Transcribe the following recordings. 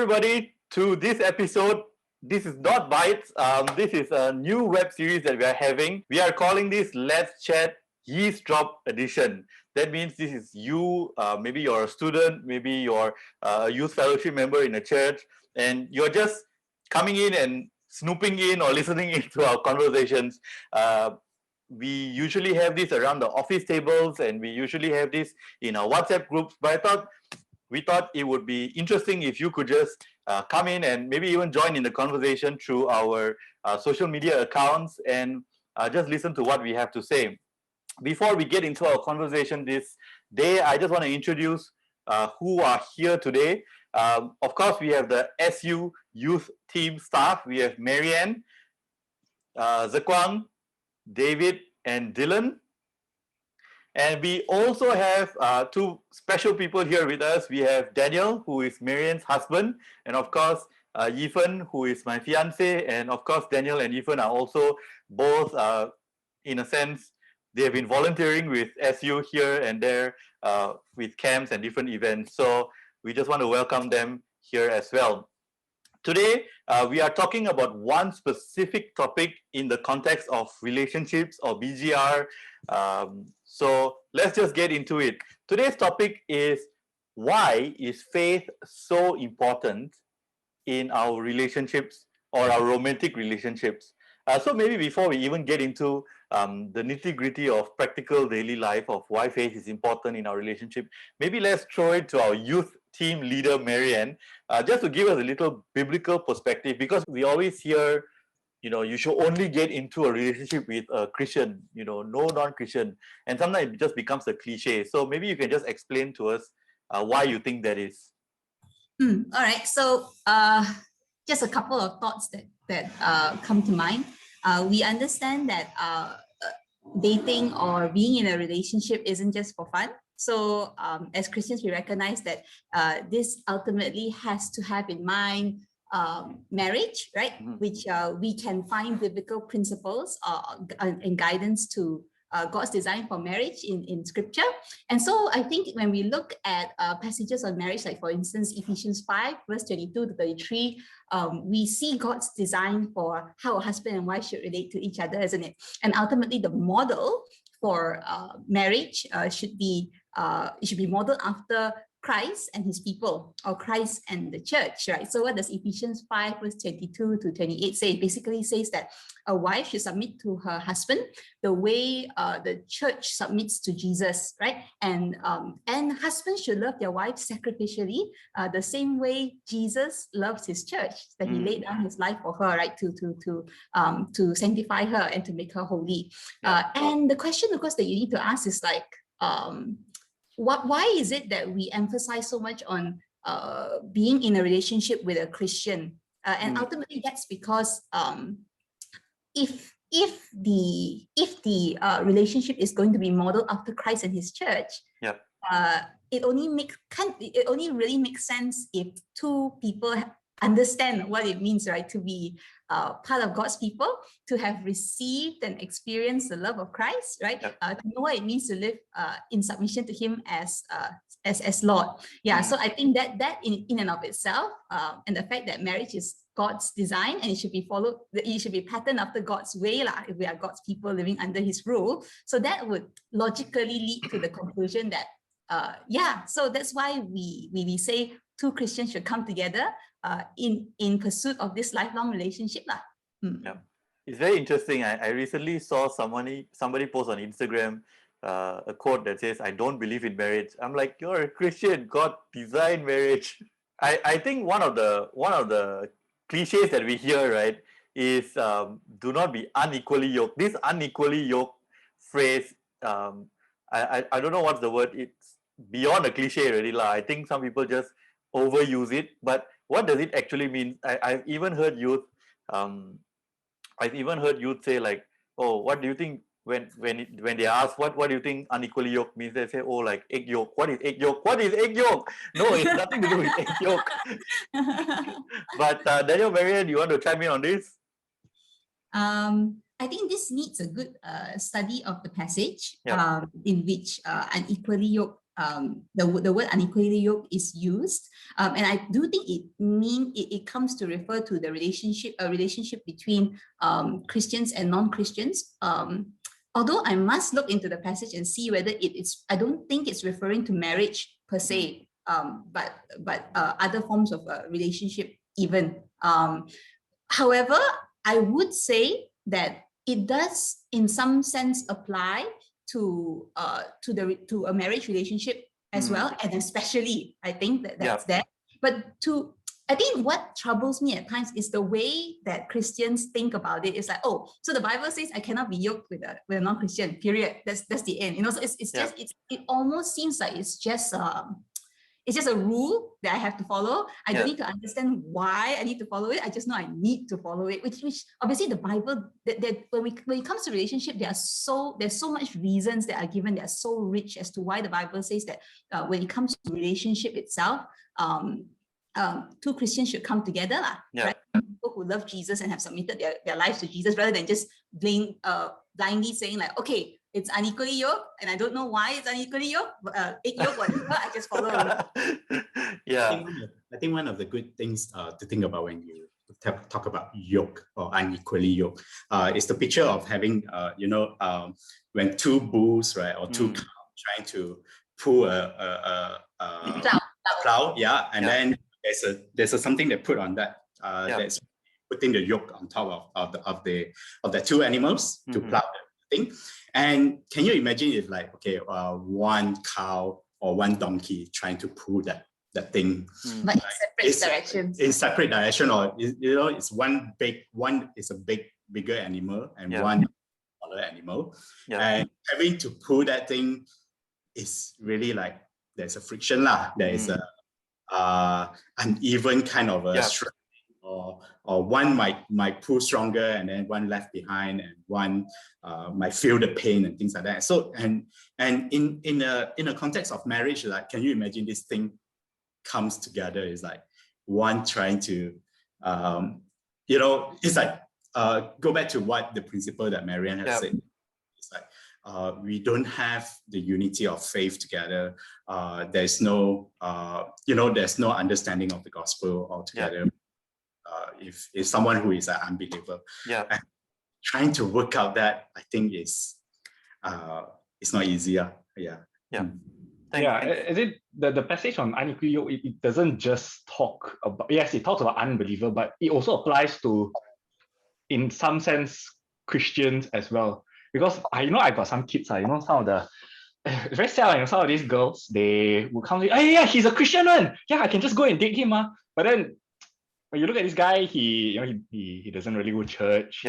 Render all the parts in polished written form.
everybody to this episode. This is not Bites. This is a new web series that we are having. We are calling this Let's Chat Eavesdrop Edition. That means this is you, maybe you're a student, maybe you're a youth fellowship member in a church, and you're just coming in and snooping in or listening into our conversations. We usually have this around the office tables, and we usually have this in our WhatsApp groups, but we thought it would be interesting if you could just come in and maybe even join in the conversation through our social media accounts and just listen to what we have to say. Before we get into our conversation this day, I just want to introduce who are here today. Of course, we have the SU youth team staff. We have Marianne, Zakwang, David, and Dylan. And we also have two special people here with us. We have Daniel, who is Marianne's husband, and of course, Yi Fen, who is my fiance. And of course, Daniel and Yi Fen are also both, in a sense, they have been volunteering with SU here and there with camps and different events. So we just want to welcome them here as well. Today, we are talking about one specific topic in the context of relationships or BGR. So let's just get into it. Today's topic is, why is faith so important in our relationships or our romantic relationships? So maybe before we even get into the nitty-gritty of practical daily life of why faith is important in our relationship, maybe let's throw it to our youth team leader, Marianne, just to give us a little biblical perspective, because we always hear, you should only get into a relationship with a Christian, no non-Christian. And sometimes it just becomes a cliche. So maybe you can just explain to us why you think that is. All right. So just a couple of thoughts that come to mind. We understand that dating or being in a relationship isn't just for fun. So as Christians, we recognize that this ultimately has to have in mind marriage, right? Mm-hmm. Which we can find biblical principles and guidance to God's design for marriage in scripture. And so I think when we look at passages on marriage, like for instance, Ephesians 5, verse 22 to 33, we see God's design for how a husband and wife should relate to each other, isn't it? And ultimately the model for marriage should be modeled after Christ and his people, or Christ and the church, right? So what does Ephesians 5 verse 22 to 28 say? It basically says that a wife should submit to her husband the way the church submits to Jesus, right? And husbands should love their wives sacrificially, the same way Jesus loves his church, that he laid down his life for her, right? To sanctify her and to make her holy. And the question, of course, that you need to ask is like, why is it that we emphasize so much on being in a relationship with a Christian? And ultimately, that's because if the relationship is going to be modeled after Christ and his church, it only really makes sense if two people understand what it means, right, to be part of God's people, to have received and experienced the love of Christ, right, to know what it means to live in submission to him as Lord. So I think that in and of itself, and the fact that marriage is God's design and it should be patterned after God's way, if we are God's people living under his rule. So that would logically lead to the conclusion that so that's why we say two Christians should come together in pursuit of this lifelong relationship. It's very interesting. I recently saw somebody post on Instagram a quote that says, "I don't believe in marriage." I'm like, you're a Christian, God designed marriage. I think one of the cliches that we hear, right, is do not be unequally yoked. This unequally yoked phrase, I don't know what's the word. It's beyond a cliche already. I think some people just overuse it, but what does it actually mean? I've even heard youth say like, oh, what do you think when they ask what do you think unequally yoked means? They say, oh, like egg yolk. What is egg yolk? What is egg yolk? No, it's nothing to do with egg yolk. But Daniel, Marianne, you want to chime in on this? I think this needs a good study of the passage in which unequally yoked the word unequally yoked is used, and I do think it comes to refer to the relationship between Christians and non-Christians. Although I must look into the passage and see whether it is. I don't think it's referring to marriage per se, but other forms of relationship even. However, I would say that it does, in some sense, apply to a marriage relationship as well, and especially I think that's there. But I think what troubles me at times is the way that Christians think about it. It's like, oh, so the Bible says I cannot be yoked with a non-Christian. Period. That's the end. So it almost seems like it's just a rule that I have to follow. I don't need to understand why I need to follow it. I just know I need to follow it, which obviously the Bible, that when it comes to relationship, there's so much reasons that are given that are so rich as to why the Bible says that when it comes to relationship itself, two Christians should come together, right? People who love Jesus and have submitted their lives to Jesus, rather than just blindly saying like, okay, it's unequally yoked, and I don't know why it's unequally yoked, egg yolk, whatever, I just follow it. Yeah. I think one of the good things to think about when you talk about yoke or unequally yoked is the picture of having, when two bulls, right, or two cows trying to pull a plow, and then there's something they put on that that's putting the yoke on top of the two animals to plow the thing. And can you imagine if one cow or one donkey trying to pull that thing, but in separate directions. In separate direction, or it's one is a bigger animal and one smaller animal, and having to pull that thing is really like there's a friction there is a uneven kind of a strength, or one might pull stronger and then one left behind, and one might feel the pain and things like that. So and in a context of marriage, like, can you imagine this thing comes together? Is like one trying to it's like go back to what the principle that Marianne has said. It's like we don't have the unity of faith together. There's no there's no understanding of the gospel altogether. If someone who is an unbeliever, trying to work out that, I think it's not easier. I think the passage on unequally yoked, it doesn't just talk about, yes, it talks about unbeliever, but it also applies to, in some sense, Christians as well. Because I got some kids, some of the, it's very sad, some of these girls, they will come to, hey, he's a Christian one. Yeah, I can just go and date him. But then when you look at this guy, he doesn't really go to church.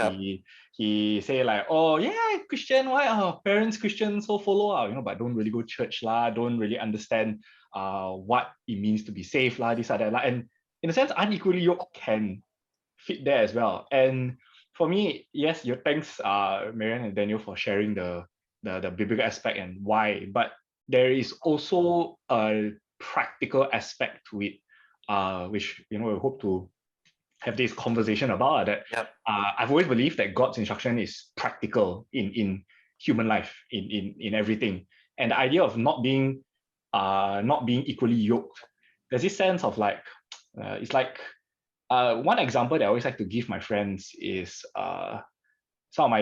He say like, oh yeah, Christian, why are parents Christian, so follow but don't really go to church don't really understand what it means to be saved this or that and in a sense, unequally yoked can fit there as well. And for me, yes, thanks Marianne and Daniel for sharing the biblical aspect and why, but there is also a practical aspect to it, which we hope to have this conversation about that. I've always believed that God's instruction is practical in human life, in everything. And the idea of not being equally yoked, there's this sense of like, it's like one example that I always like to give my friends is some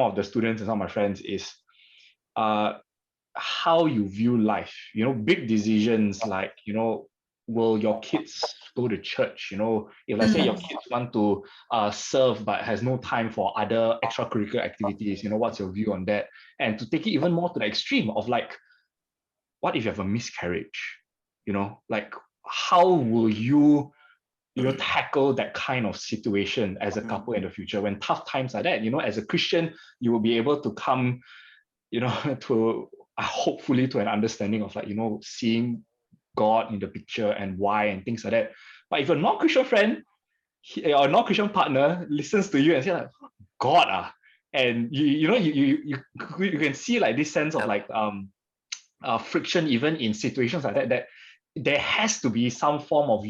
of the students and some of my friends is how you view life. Big decisions like will your kids go to church? If let's say your kids want to serve but has no time for other extracurricular activities, what's your view on that? And to take it even more to the extreme of like, what if you have a miscarriage? Like how will you tackle that kind of situation as a couple in the future when tough times like that? As a Christian, you will be able to come, to hopefully to an understanding of like, seeing God in the picture and why and things like that. But if a non-Christian friend or non-Christian partner listens to you and say like, God, and you can see like this sense of like friction even in situations like that, that there has to be some form of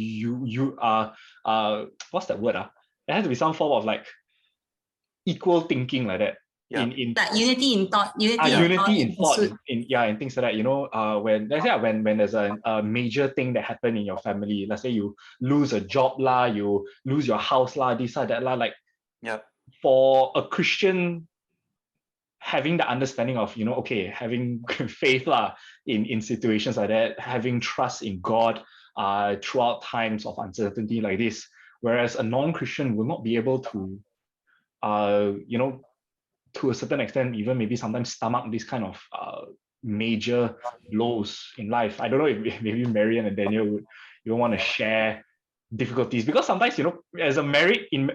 what's that word? There has to be some form of like equal thinking like that. in that unity in thought, unity in thought, pursuit. and things like that. When let's say when there's a major thing that happened in your family, let's say you lose a job lah, you lose your house lah, this that lah, like for a Christian, having the understanding of okay, having faith lah in situations like that, having trust in God throughout times of uncertainty like this, whereas a non-Christian will not be able to to a certain extent, even maybe sometimes stomach this kind of major lows in life. I don't know if maybe Marianne and Daniel would even want to share difficulties, because sometimes as a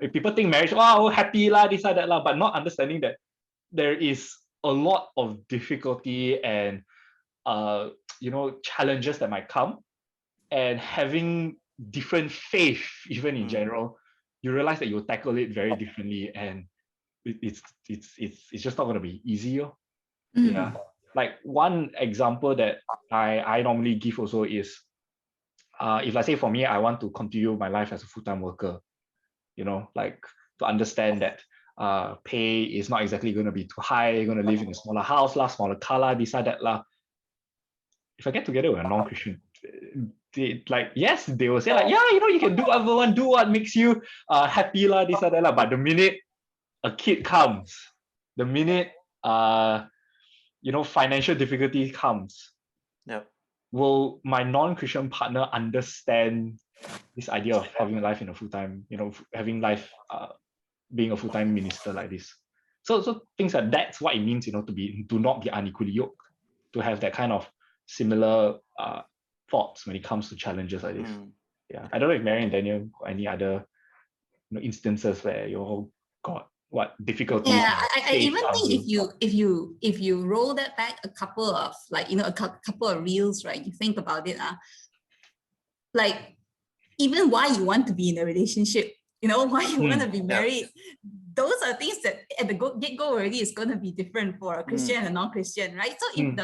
people think marriage, oh, happy lah, this that lah, but not understanding that there is a lot of difficulty and challenges that might come, and having different faith even in general, you realize that you'll tackle it very differently, and it's just not going to be easy. Yeah, like one example that I normally give also is if let's say for me, I want to continue my life as a full-time worker, like to understand that pay is not exactly going to be too high, you're going to live in a smaller house lah, smaller car lah, this that lah. If I get together with a non-Christian, yes, they will say like, yeah, you can do whatever you want, do what makes you happy lah, this that lah. But the minute a kid comes, the minute financial difficulty comes, will my non-Christian partner understand this idea of having a life in a full-time, having life being a full-time minister like this? So things like that's what it means, to not be unequally yoked, to have that kind of similar thoughts when it comes to challenges like this. Yeah, I don't know if Marianne and Daniel got any other instances where you all got what difficulties. Yeah, I even think if you roll that back a couple of couple of reels, right? You think about it, like even why you want to be in a relationship, why you want to be married. Those are things that at the get-go already is going to be different for a Christian and a non-Christian, right? So if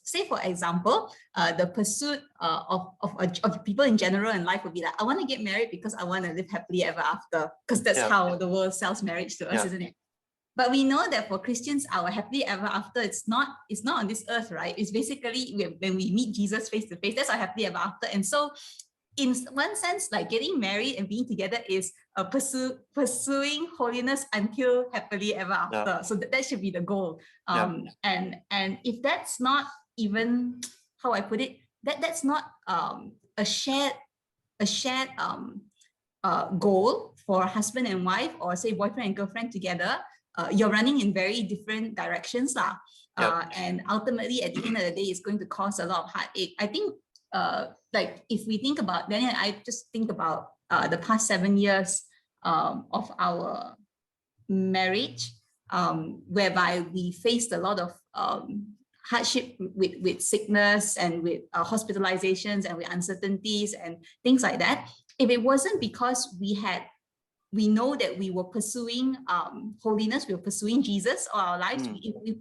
say for example, the pursuit of people in general in life would be like, I want to get married because I want to live happily ever after, because that's how the world sells marriage to us, isn't it? But we know that for Christians, our happily ever after, it's not on this earth, right? It's basically when we meet Jesus face to face, that's our happily ever after. And so in one sense, like getting married and being together is pursuing holiness until happily ever after. So that should be the goal. And if that's not even how I put it, that's not a shared goal for husband and wife, or say boyfriend and girlfriend together, you're running in very different directions, and ultimately at the end of the day, it's going to cause a lot of heartache. I think like if we think about Daniel and I just think about the past 7 years of our marriage, whereby we faced a lot of hardship with sickness and with hospitalizations and with uncertainties and things like that. If it wasn't because we know that we were pursuing holiness, we were pursuing Jesus all our lives,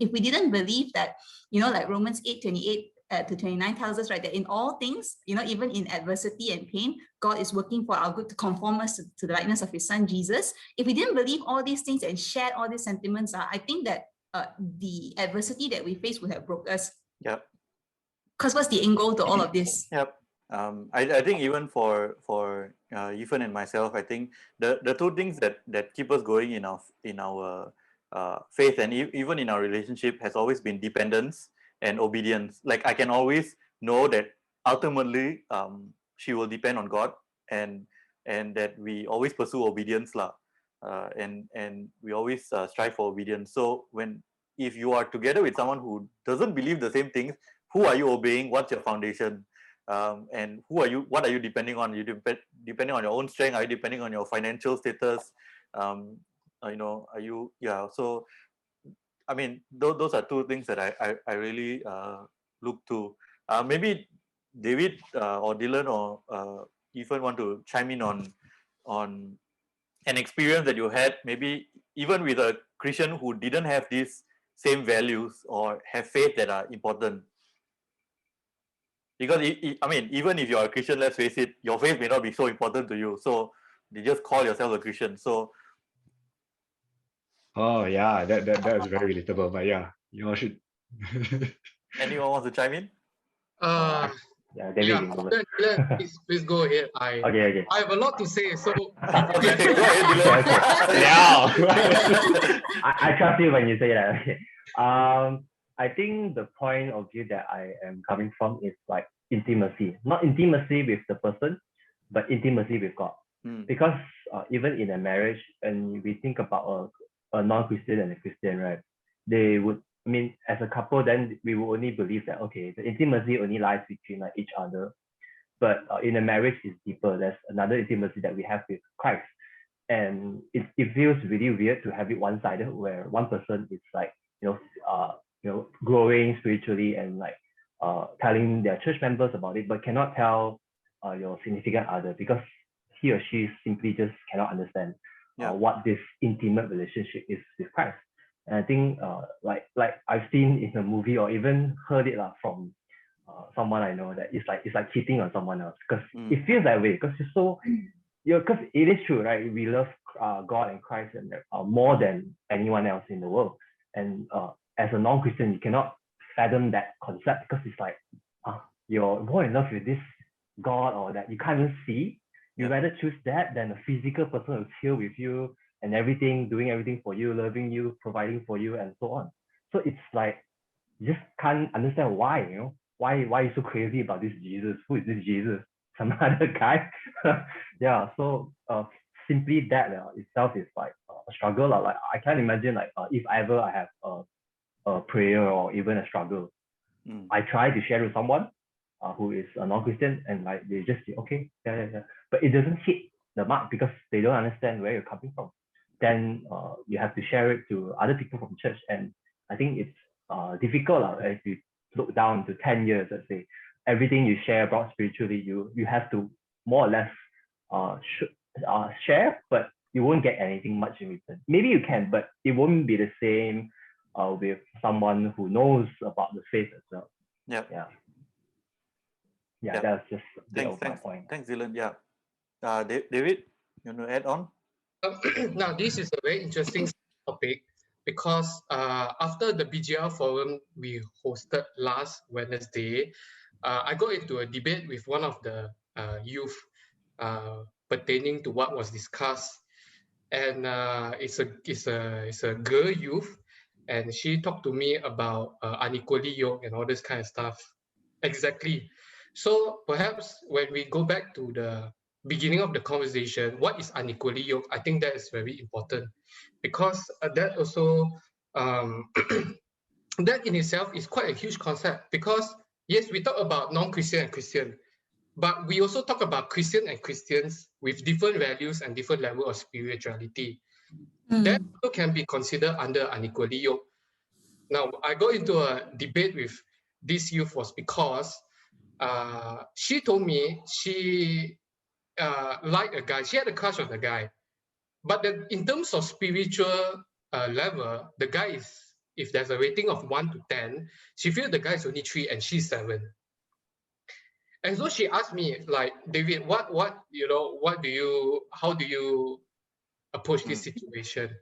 if we didn't believe that, like Romans 8:28 to 29 tells us, right, that in all things, even in adversity and pain, God is working for our good to conform us to the likeness of his son, Jesus. If we didn't believe all these things and shared all these sentiments, I think that the adversity that we face would have broke us. Because what's the end goal to all of this? I think even for Yi Fen and myself, I think the two things that keep us going in our faith and even in our relationship has always been dependence and obedience. Like I can always know that ultimately she will depend on God, and that we always pursue obedience and we always strive for obedience. So if you are together with someone who doesn't believe the same things, who are you obeying? What's your foundation? And what are you depending on? You depending on your own strength? Are you depending on your financial status? Are you so I mean, those are two things that I really look to. Maybe David or Dylan or Yi Fen want to chime in on an experience that you had, maybe even with a Christian who didn't have these same values or have faith that are important. Because I mean, even if you're a Christian, let's face it, your faith may not be so important to you. So they just call yourself a Christian. So Oh yeah, that is very relatable. But yeah, you all should. Anyone wants to chime in? Uh, Yeah, David, you can go first. Dylan, please go ahead. Okay. I have a lot to say. So Okay, go ahead, Dylan. Okay. Yeah. I trust you when you say that. Okay. I think the point of view that I am coming from is like intimacy, not intimacy with the person, but intimacy with God. Because even in a marriage, and we think about a non-Christian and a Christian, right? They would, I mean, as a couple, then we will only believe that, okay, the intimacy only lies between like each other. But in a marriage, it's deeper. There's another intimacy that we have with Christ. And it feels really weird to have it one-sided, where one person is like, growing spiritually and like telling their church members about it, but cannot tell your significant other because he or she simply just cannot understand what this intimate relationship is with Christ. And I think like I've seen in a movie or even heard it from someone I know that it's like cheating on someone else because it feels that way because because it is true, right? We love God and Christ and more than anyone else in the world. And as a non-Christian, you cannot fathom that concept because it's like you're more in love with this God or that you can't even see. You rather choose that than a physical person who's here with you and everything, doing everything for you, loving you, providing for you, and so on. So it's like you just can't understand why, why you so crazy about this Jesus? Who is this Jesus? Some other guy? Yeah. So simply that itself is like a struggle. Like I can't imagine like if ever I have a prayer or even a struggle, I try to share with someone who is a non-Christian and like they just say, okay, yeah. But it doesn't hit the mark because they don't understand where you're coming from. Then you have to share it to other people from church. And I think it's difficult if you look down to 10 years, let's say, everything you share about spiritually, you have to more or less share, but you won't get anything much in return. Maybe you can, but it won't be the same with someone who knows about the faith as well. Yeah, that's just my point. Thanks, Dylan. Yeah. David, you want to add on? Now, this is a very interesting topic because after the BGR forum we hosted last Wednesday, I got into a debate with one of the youth pertaining to what was discussed, and it's a girl youth, and she talked to me about unequally yoked and all this kind of stuff. Exactly. So perhaps when we go back to the beginning of the conversation, what is unequally yoked? I think that is very important because that also that in itself is quite a huge concept because yes, we talk about non-Christian and Christian, but we also talk about Christian and Christians with different values and different level of spirituality. That also can be considered under unequally yoked. Now, I got into a debate with this youth was because she told me she liked a guy. She had a crush on the guy. But in terms of spiritual level, the guy is, if there's a rating of 1 to 10, she feels the guy is only 3 and she's 7. And so she asked me, like, David, how do you approach this situation?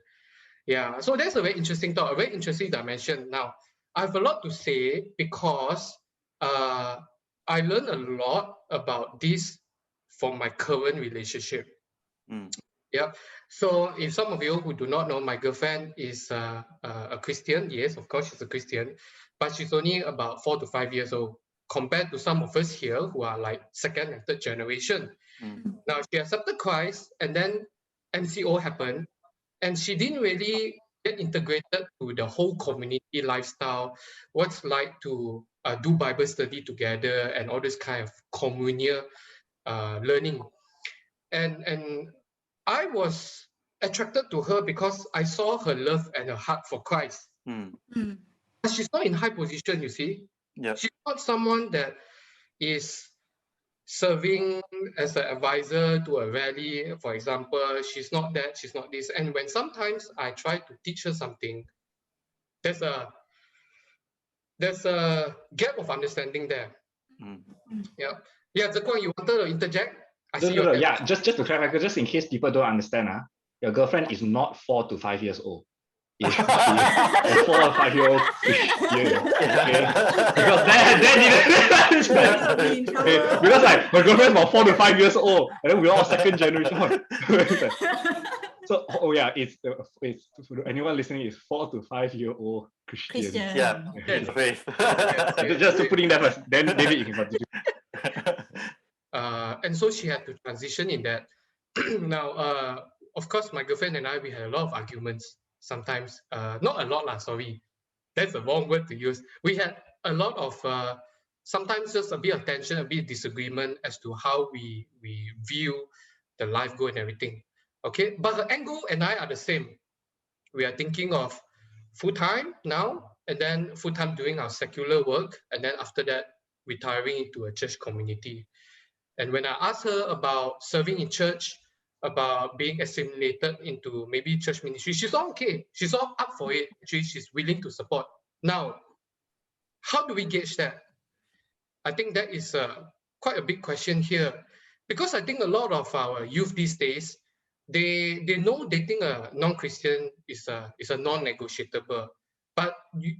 Yeah, so that's a very interesting thought, a very interesting dimension. Now, I have a lot to say because I learned a lot about this from my current relationship. Yeah. So if some of you who do not know, my girlfriend is a Christian. Yes, of course, she's a Christian, but she's only about 4 to 5 years old compared to some of us here who are like 2nd and 3rd generation. Now, she accepted Christ and then MCO happened and she didn't really get integrated to the whole community lifestyle, what's like to do Bible study together and all this kind of communal learning. And I was attracted to her because I saw her love and her heart for Christ. But she's not in high position, you see. Yeah. She's not someone that is serving as an advisor to a rally, for example. She's not that, she's not this. And when sometimes I try to teach her something, there's a gap of understanding there. Yeah, Zekwan, you wanted to interject? No. Yeah, just to clarify, just in case people don't understand, your girlfriend is not 4 to 5 years old. is a 4 or 5 year old Christian. Okay? Because that didn't. Because like my girlfriend about 4 to 5 years old, and then we're all second generation. So it's for anyone listening, is 4 to 5 year old Christian. Yeah, faith. Just to put in that first, then David, you can continue. And so she had to transition in that. Now, of course, my girlfriend and I, we had a lot of arguments sometimes. Not a lot, sorry. That's the wrong word to use. We had a lot of, sometimes just a bit of tension, a bit of disagreement as to how we view the life goal and everything. Okay, but her angle and I are the same. We are thinking of full-time now, and then full-time doing our secular work, and then after that, retiring into a church community. And when I asked her about serving in church, about being assimilated into maybe church ministry, she's all okay. She's all up for it. She's willing to support. Now, how do we gauge that? I think that is quite a big question here, because I think a lot of our youth these days, they know dating a non-Christian is a non-negotiable. But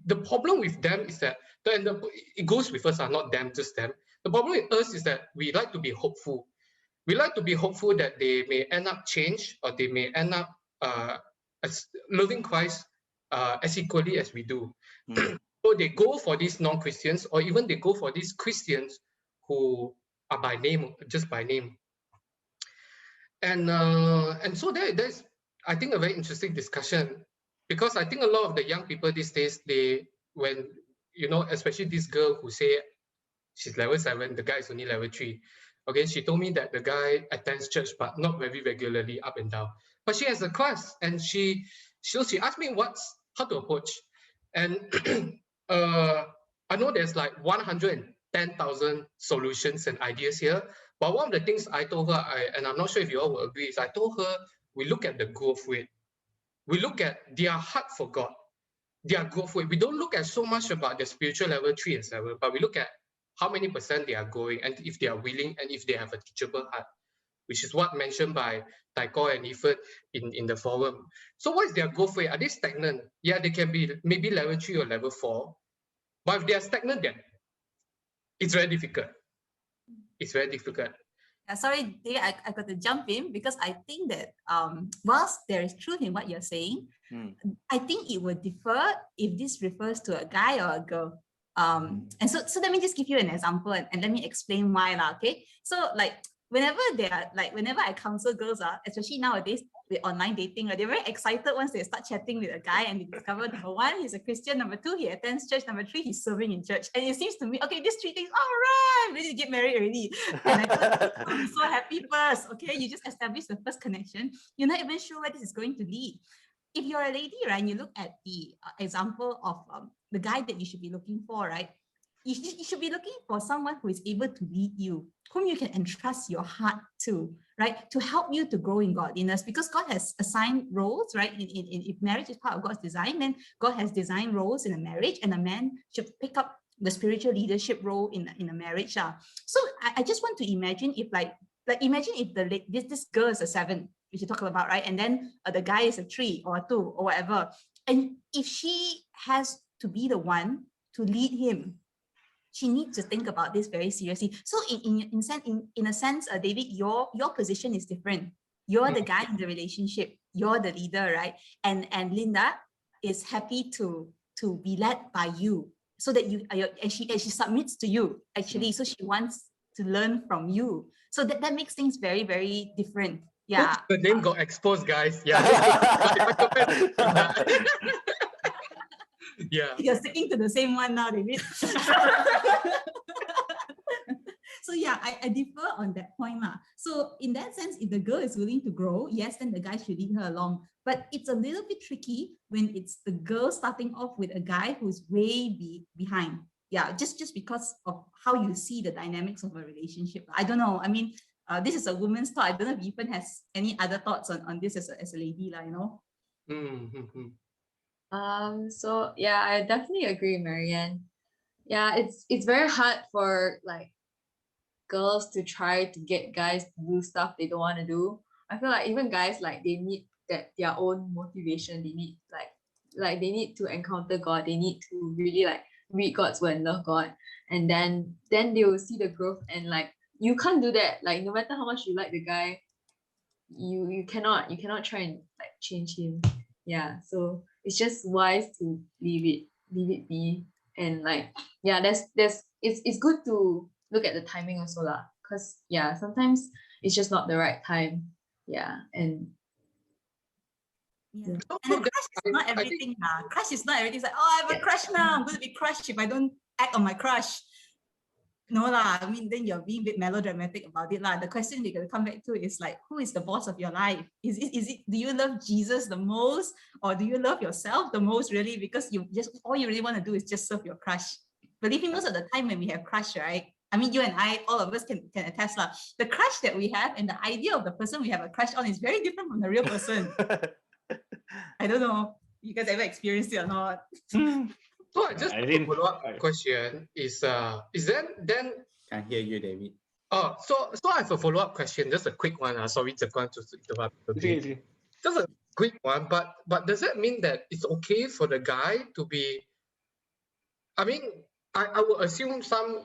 the problem with them is that, and it goes with us, not them, just them. The problem with us is that we like to be hopeful. We like to be hopeful that they may end up change, or they may end up as loving Christ as equally as we do. So they go for these non-Christians, or even they go for these Christians who are by name, just by name. And so there's, I think, a very interesting discussion, because I think a lot of the young people these days, when, especially this girl who say she's level 7, the guy is only level 3. Okay, she told me that the guy attends church, but not very regularly, up and down. But she has a class, and she asked me how to approach. And I know there's like 110,000 solutions and ideas here. But one of the things I told her, and I'm not sure if you all will agree, is I told her, we look at the growth rate. We look at their heart for God, their growth rate. We don't look at so much about their spiritual level 3 and 7, but we look at how many % they are going, and if they are willing, and if they have a teachable heart, which is what mentioned by Taiko and Yi Fen in the forum. So what is their growth rate? Are they stagnant? Yeah, they can be maybe level 3 or level 4. But if they are stagnant, then it's very difficult. It's very difficult. Sorry, David, I got to jump in, because I think that whilst there is truth in what you're saying, I think it would differ if this refers to a guy or a girl. And so let me just give you an example, and let me explain why. Okay, so like whenever I counsel girls, especially nowadays with online dating, they're very excited once they start chatting with a guy and they discover, number 1, he's a Christian, number 2, he attends church, number 3, he's serving in church. And it seems to me, okay, these 3 things, all right, ready to get married already. And I thought, I'm so happy first. Okay, you just established the first connection. You're not even sure where this is going to lead. If you're a lady, right, and you look at the example of the guy that you should be looking for, right? You should be looking for someone who is able to lead you, whom you can entrust your heart to, right? To help you to grow in godliness, because God has assigned roles, right? If marriage is part of God's design, then God has designed roles in a marriage, and a man should pick up the spiritual leadership role in a marriage. So I just want to imagine if imagine if this girl is a 7, which you talk about, right? And then the guy is a 3 or a 2 or whatever. And if she has to be the one to lead him, she needs to think about this very seriously. So in a sense, David, your position is different. You're the guy in the relationship. You're the leader, right? And Linda is happy to be led by you, so that and she submits to you, actually. So she wants to learn from you. So that makes things very, very different. Yeah. Oops, the name got exposed, guys. Yeah. Yeah. You're sticking to the same one now, David. So yeah, I differ on that point. So in that sense, if the girl is willing to grow, yes, then the guy should lead her along. But it's a little bit tricky when it's the girl starting off with a guy who's way behind. Yeah, just because of how you see the dynamics of a relationship. I don't know. I mean, this is a woman's thought. I don't know if Yi Fen has any other thoughts on this as a lady, you know? So yeah, I definitely agree, Marianne. Yeah, it's very hard for like girls to try to get guys to do stuff they don't want to do. I feel like even guys, like, they need their own motivation. They need like like they need to encounter God. They need to really like read God's word and love God, and then they will see the growth. And like you can't do that. Like no matter how much you like the guy, you cannot try and like change him. Yeah, so it's just wise to leave it be. And like yeah, it's good to look at the timing also lah, because yeah, sometimes it's just not the right time. Yeah. And Yeah. So, And so the that, crush is not I think everything. Crush is not everything. It's like, oh, I have a crush now. I'm going to be crushed if I don't act on my crush. No lah. I mean, then you're being a bit melodramatic about it lah. The question you're going to come back to is like, who is the boss of your life? Is it? Do you love Jesus the most, or do you love yourself the most? Really, because you just all you really want to do is just serve your crush. Believe me, most of the time when we have crush, right? I mean, you and I, all of us can attest lah. The crush that we have and the idea of the person we have a crush on is very different from the real person. I don't know. You guys ever experienced it or not? so. I just follow up question is then Can't hear you, David. oh so I have a follow up question. Just a quick one. Sorry to interrupt a bit. Just a quick one. But does that mean that it's okay for the guy to be? I mean, I would assume some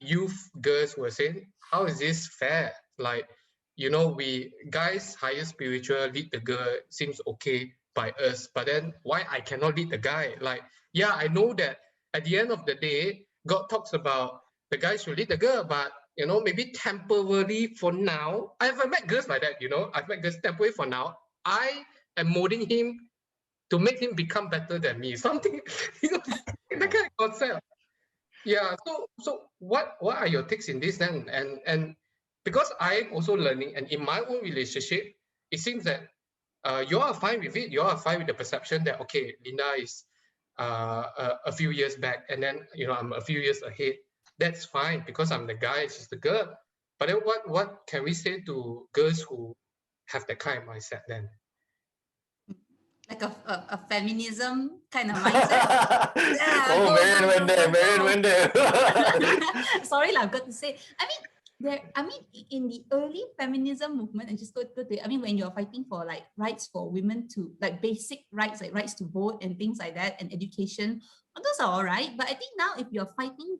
youth girls were saying, how is this fair? Like, you know, we guys higher spiritual lead the girl seems okay by us, but then why I cannot lead the guy? Like, yeah, I know that at the end of the day, God talks about the guy should lead the girl, but you know, maybe temporarily for now. I've met girls like that, you know, I've met girls temporarily for now. I am molding him to make him become better than me. Something, you know, that kind of concept. Yeah. So what are your takes in this then? And because I'm also learning, and in my own relationship, it seems that you are fine with it. You are fine with the perception that okay, Linda is a few years back, and then you know I'm a few years ahead. That's fine because I'm the guy, she's the girl. But then what can we say to girls who have that kind of mindset then? Like a feminism kind of mindset. Yeah, oh, Marianne went there. Sorry, I've got to say. I mean, in the early feminism movement, and just go to I mean, when you're fighting for like rights for women to like basic rights, like rights to vote and things like that, and education, those are all right. But I think now if you're fighting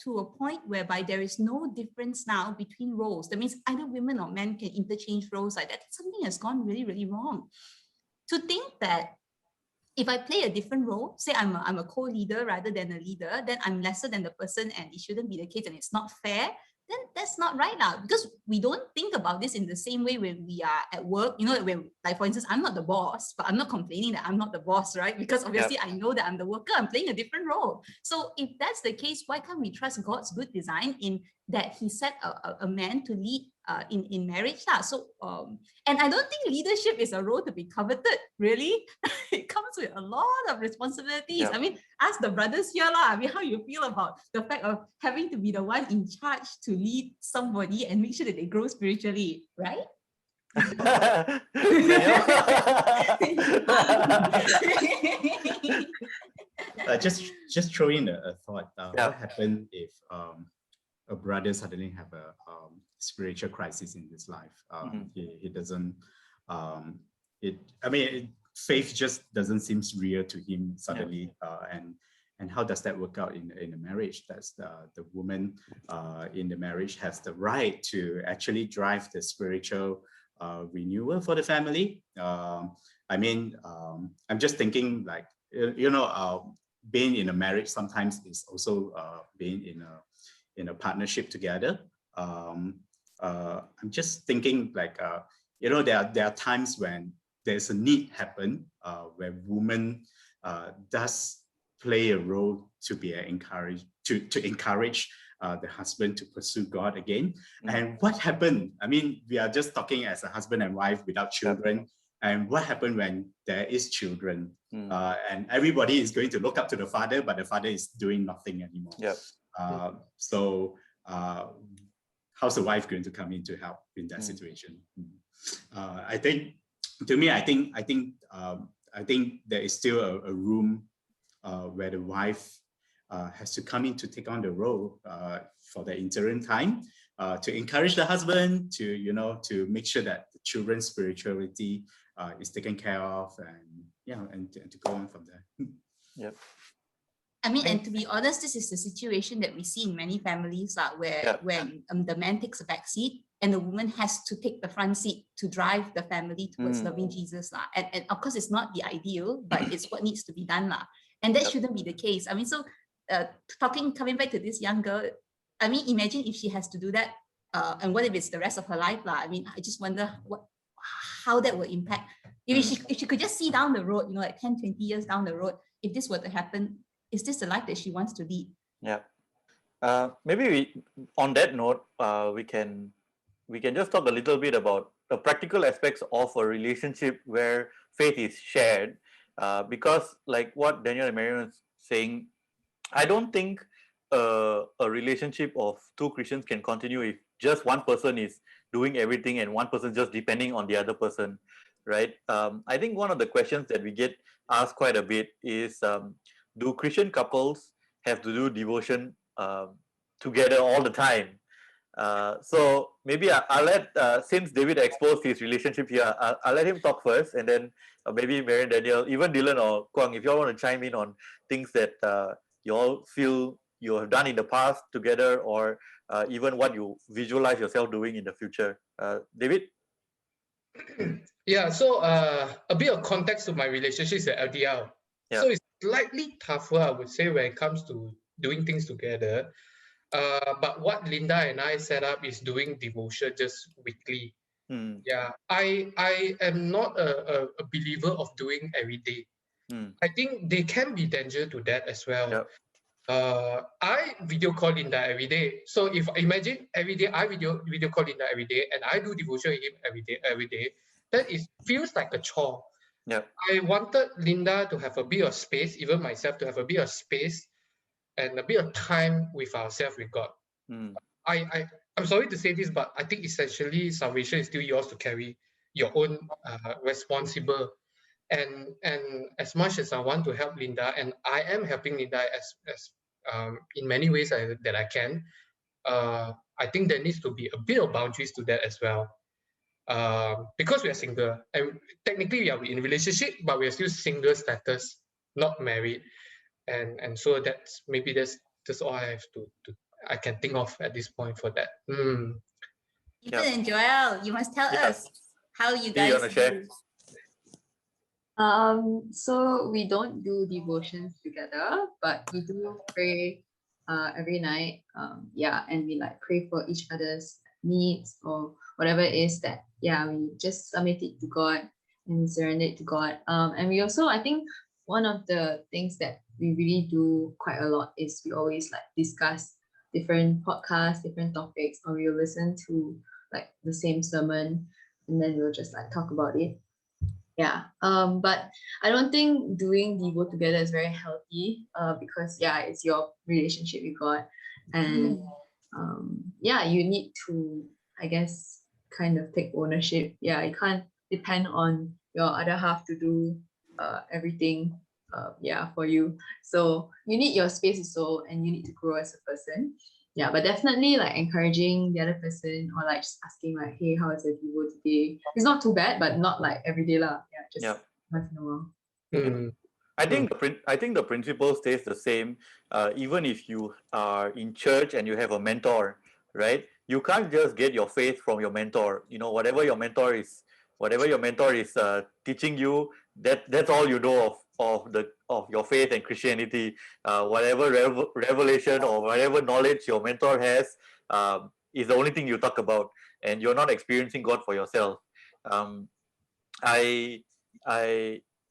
to a point whereby there is no difference now between roles, that means either women or men can interchange roles like that, something has gone really, really wrong. To think that if I play a different role, say I'm a co-leader rather than a leader, then I'm lesser than the person and it shouldn't be the case and it's not fair, then that's not right now, because we don't think about this in the same way when we are at work. You know, when, like for instance, I'm not the boss, but I'm not complaining that I'm not the boss, right? Because obviously I know that I'm the worker, I'm playing a different role. So if that's the case, why can't we trust God's good design in that he set a man to lead in marriage? So and I don't think leadership is a role to be coveted, really. It comes with a lot of responsibilities. I mean, ask the brothers here lah. I mean, how you feel about the fact of having to be the one in charge to lead somebody and make sure that they grow spiritually, right? Just throw in a thought. What happened if a brother suddenly have a spiritual crisis in his life? He doesn't. Faith just doesn't seem real to him suddenly, and how does that work out in a marriage? That's the woman in the marriage has the right to actually drive the spiritual renewal for the family. I'm just thinking like, being in a marriage sometimes is also being in a partnership together. I'm just thinking like, there are times when there's a need happen where woman does play a role to be encouraged to encourage the husband to pursue God again. And what happened? I mean, we are just talking as a husband and wife without children. And what happened when there is children? And everybody is going to look up to the father, but the father is doing nothing anymore. So how's the wife going to come in to help in that situation? I think there is still a room where the wife has to come in to take on the role for the interim time, to encourage the husband to make sure that the children's spirituality is taken care of, and to go on from there. Yep. I mean, and to be honest, this is the situation that we see in many families where when the man takes a back seat and the woman has to take the front seat to drive the family towards loving Jesus. And of course, it's not the ideal, but it's what needs to be done. And that shouldn't be the case. I mean, so coming back to this young girl, I mean, imagine if she has to do that, and what if it's the rest of her life? I mean, I just wonder how that will impact. If she could just see down the road, like 10, 20 years down the road, if this were to happen, is this the life that she wants to lead? Yeah. Maybe on that note, we can just talk a little bit about the practical aspects of a relationship where faith is shared. Because like what Daniel and Marianne was saying, I don't think a relationship of two Christians can continue if just one person is doing everything and one person just depending on the other person, right? I think one of the questions that we get asked quite a bit is, do Christian couples have to do devotion together all the time? So maybe I'll let, since David exposed his relationship here, I'll let him talk first, and then maybe Marianne Daniel, even Dylan or Kwang, if you all want to chime in on things that you all feel you have done in the past together, or even what you visualize yourself doing in the future. David? Yeah, so a bit of context to my relationships at LDL. Yeah. So it's slightly tougher, I would say, when it comes to doing things together. But what Linda and I set up is doing devotion just weekly. Yeah, I am not a believer of doing every day. I think there can be danger to that as well. Yep. I video call Linda every day. So if imagine every day I video call Linda every day and I do devotion with him every day, then it feels like a chore. Yep. I wanted Linda to have a bit of space, even myself to have a bit of space and a bit of time with ourselves with God. I'm sorry to say this, but I think essentially salvation is still yours to carry your own responsible. And as much as I want to help Linda, and I am helping Linda as in many ways that I can, I think there needs to be a bit of boundaries to that as well. Because we are single, and technically we are in a relationship, but we are still single status, not married. And so that's all I have to I can think of at this point for that. Ethan and Joel, you must tell us how you guys do. So we don't do devotions together, but we do pray every night. And we like pray for each other's needs or whatever it is that we just submit it to God and surrender it to God. And we also, I think one of the things that we really do quite a lot is we always like discuss different podcasts, different topics, or we'll listen to like the same sermon and then we'll just like talk about it. But I don't think doing Devo together is very healthy because it's your relationship with God, and you need to, I guess, kind of take ownership. You can't depend on your other half to do everything for you. So you need your space also, and you need to grow as a person. But definitely like encouraging the other person or like just asking like, hey, how is the Devo today? It's not too bad, but not like every day lah. Just once in a while. I think the principle stays the same. Even if you are in church and you have a mentor, right? You can't just get your faith from your mentor. Whatever your mentor is teaching you, that's all you know of your faith and Christianity. Whatever revelation or whatever knowledge your mentor has is the only thing you talk about, and you're not experiencing God for yourself.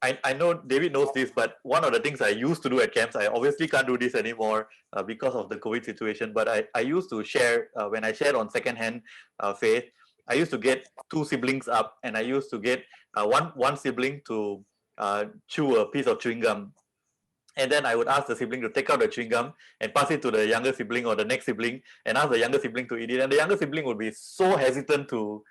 I know David knows this, but one of the things I used to do at camps, I obviously can't do this anymore because of the COVID situation, but I used to share, when I shared on secondhand faith, I used to get two siblings up, and I used to get one sibling to chew a piece of chewing gum. And then I would ask the sibling to take out the chewing gum and pass it to the younger sibling or the next sibling, and ask the younger sibling to eat it. And the younger sibling would be so hesitant to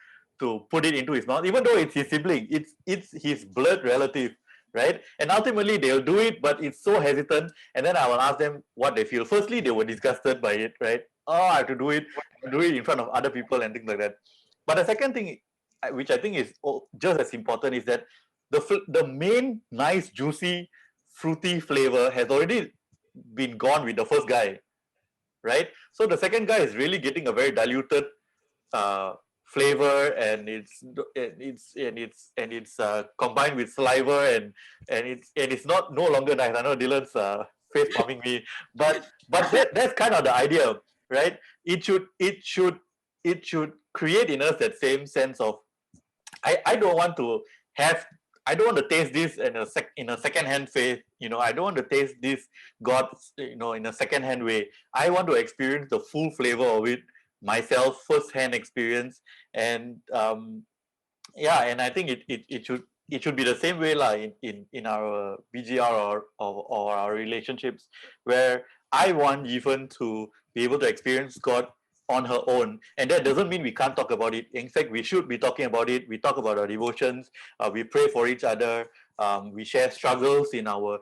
put it into his mouth, even though it's his sibling, it's his blood relative, right? And ultimately they'll do it, but it's so hesitant. And then I will ask them what they feel. Firstly, they were disgusted by it, right? Oh, I have to do it in front of other people and things like that. But the second thing which I think is just as important, is that the main nice, juicy, fruity flavor has already been gone with the first guy, right? So the second guy is really getting a very diluted flavor, and it's combined with saliva, and it's not no longer nice. I know Dylan's face palming me, but that's kind of the idea, right? It should create in us that same sense of I don't want to taste this in a second-hand faith. I don't want to taste this God, in a second-hand way. I want to experience the full flavor of it myself, first-hand experience, and and I think it should be the same way in our BGR or our relationships, where I want Yi Fen to be able to experience God on her own, and that doesn't mean we can't talk about it. In fact, we should be talking about it. We talk about our devotions, we pray for each other, we share struggles in our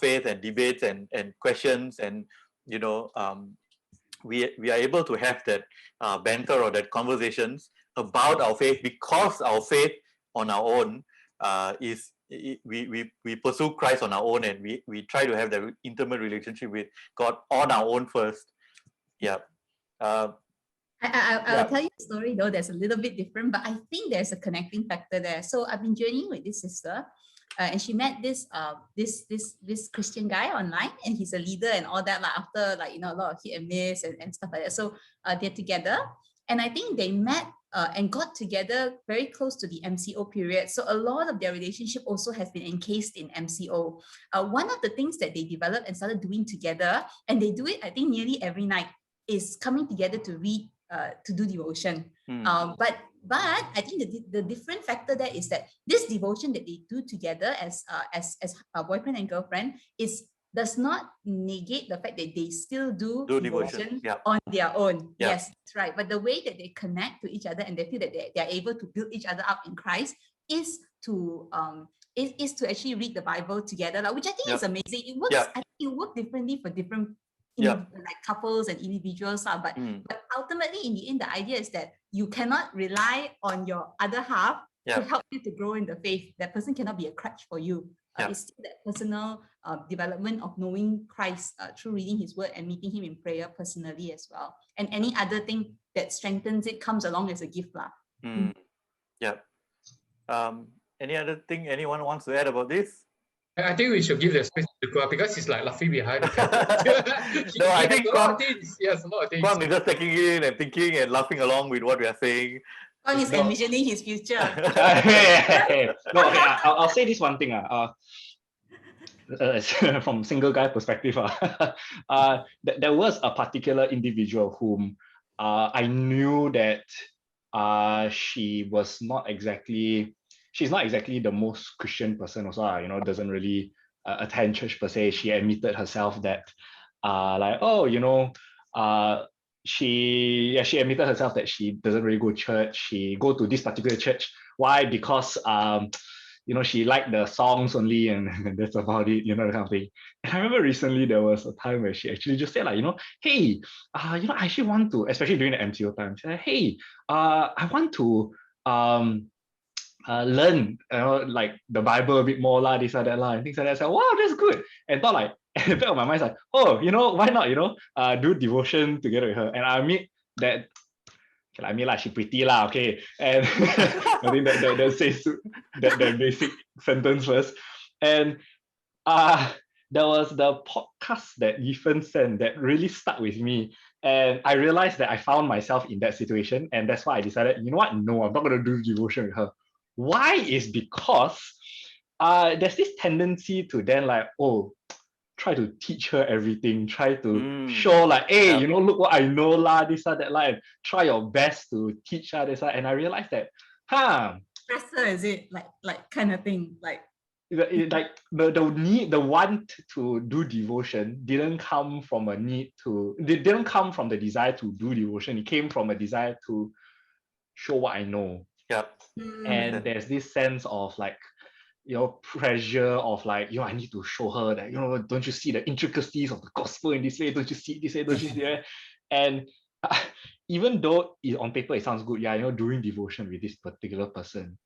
faith, and debates and questions, and we are able to have that banter or that conversations about our faith, because our faith on our own we pursue Christ on our own, and we try to have that intimate relationship with God on our own first. I'll tell you a story though that's a little bit different, but I think there's a connecting factor there. So I've been journeying with this sister, and she met this Christian guy online, and he's a leader and all that. After a lot of hit and miss and stuff like that. So they're together, and I think they met and got together very close to the MCO period. So a lot of their relationship also has been encased in MCO. One of the things that they developed and started doing together, and they do it, I think, nearly every night, is coming together to read, to do devotion. But I think the different factor there is that this devotion that they do together as a boyfriend and girlfriend does not negate the fact that they still do devotion on their own. Yes, that's right. But the way that they connect to each other, and they feel that they are able to build each other up in Christ, is to actually read the Bible together, which I think is amazing. It works. I think it works differently for different couples and individuals, but ultimately in the end, the idea is that you cannot rely on your other half to help you to grow in the faith. That person cannot be a crutch for you. It's still that personal development of knowing Christ through reading his word and meeting him in prayer personally as well. And any other thing that strengthens it comes along as a gift. Any other thing anyone wants to add about this? I think we should give the space to Guang, because he's laughing behind the camera. No, I think Guang is just taking it in and thinking and laughing along with what we are saying. Guang is envisioning his future. I'll say this one thing. From single guy perspective, there was a particular individual whom I knew that she's not exactly the most Christian person also, doesn't really attend church per se. She admitted herself that she admitted herself that she doesn't really go to church. She go to this particular church. Why? Because she liked the songs only, and that's about it, that kind of thing. And I remember recently there was a time where she actually just said hey, I actually want to, especially during the MCO time, she said, hey, I want to learn the Bible a bit more, this or that, and things like that. So wow, that's good. And thought at the back of my mind, it's why not do devotion together with her. And I admit that she pretty okay, and I think that says that basic sentence first. And there was the podcast that Yi Fen sent that really stuck with me, and I realized that I found myself in that situation, and that's why I decided, no, I'm not going to do devotion with her. Why? Is because there's this tendency to then try to teach her everything, try to show hey, look what I know this or that, and try your best to teach her this. And I realized that, pressure, is it like kind of thing, the need, the want to do devotion didn't come from didn't come from the desire to do devotion. It came from a desire to show what I know. And there's this sense of pressure of I need to show her that, don't you see the intricacies of the gospel in this way? Don't you see this way? Don't you see that? And even though on paper it sounds good, doing devotion with this particular person,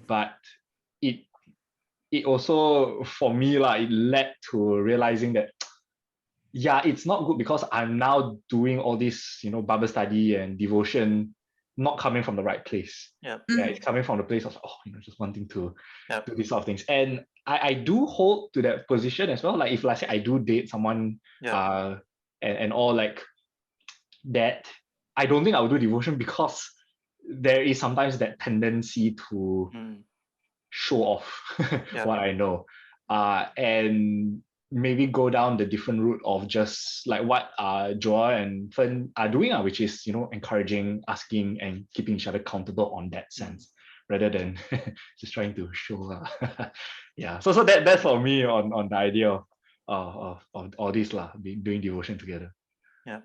but it also, for me, it led to realizing that, it's not good because I'm now doing all this, Bible study and devotion, not coming from the right place. Yeah. It's coming from the place of, just wanting to do these sort of things. And I do hold to that position as well. Like if, let's say, I do date someone, and all like that, I don't think I will do devotion because there is sometimes that tendency to show off what I know, and maybe go down the different route of just like what Joa and Fen are doing, which is encouraging, asking, and keeping each other accountable on that sense, rather than just trying to show. So that's for me on the idea of all this doing devotion together. Yeah,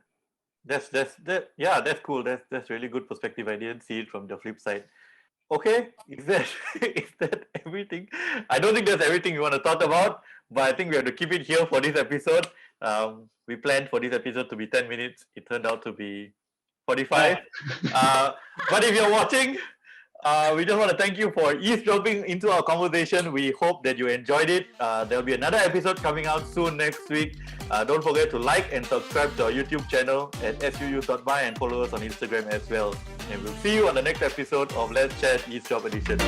that's cool. That's really good perspective. I didn't see it from the flip side. Okay, is that everything? I don't think that's everything we want to talk about, but I think we have to keep it here for this episode. We planned for this episode to be 10 minutes. It turned out to be 45. But if you're watching, we just want to thank you for eavesdropping into our conversation. We hope that you enjoyed it. There'll be another episode coming out soon next week. Don't forget to like and subscribe to our YouTube channel at suu.by and follow us on Instagram as well. And we'll see you on the next episode of Let's Chat Eavesdrop Edition.